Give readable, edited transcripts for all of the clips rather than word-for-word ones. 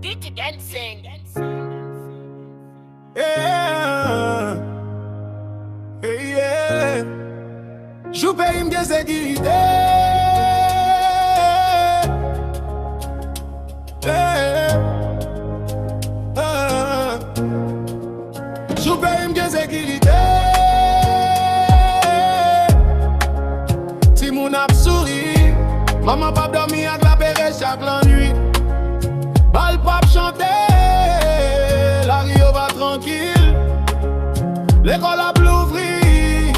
Dirty dancing. Yeah. Hey, yeah. Jou paye m'gen sécurité. Jou paye m'gen sécurité. Si moun ap souri, maman pap dormi ak la pere chaque la nuit. Bal pap chante, la rio va tranquille. L'école a l'ouvri,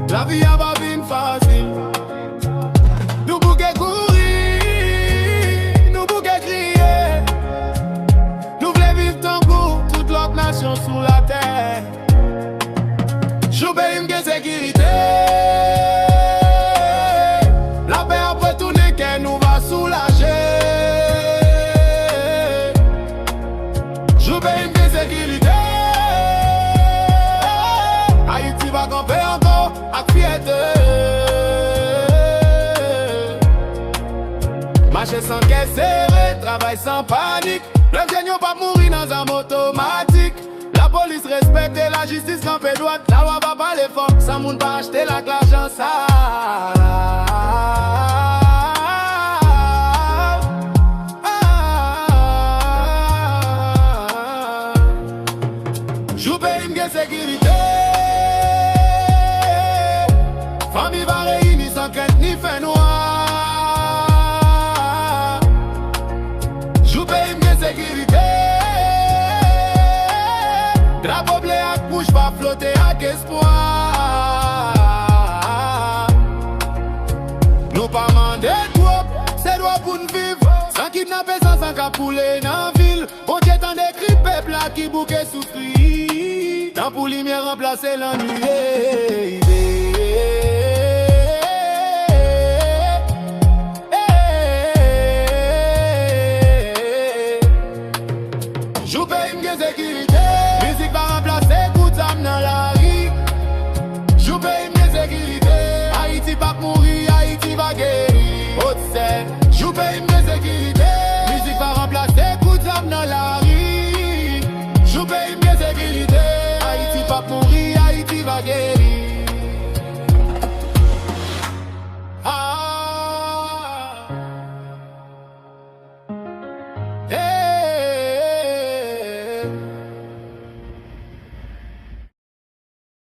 la vie a va vin facile. Nous bouquet courir, nous bouquet crier. Nous voulons vivre tant pour toute l'autre nation sous la terre. J'obéis m'gen sécurité. La paix après tourner qu'elle nous va soulager. J'obéis m'gen sécurité. Haïti va camper encore avec fierté. Marcher sans caisse serrée, travail sans panique. L'ingénieur pas mourir dans un automatique. La police respecte et la justice campée droite. La loi va pas les fort, ça moun pas acheter la l'argent sale. Jou paye m'gen sécurité. Famille va réunir sans crainte ni fait noir. Jou paye m'gen sécurité. Drapeau bleu ak bouche va flotter ak espoir. Nous pas mandé trop, c'est droit pour nous vivre. Sans kidnapper, sans capouler dans la ville. Bon Dieu t'en décrit peuple là qui bouquet souffrir. Tant pour lumière remplacer l'ennui.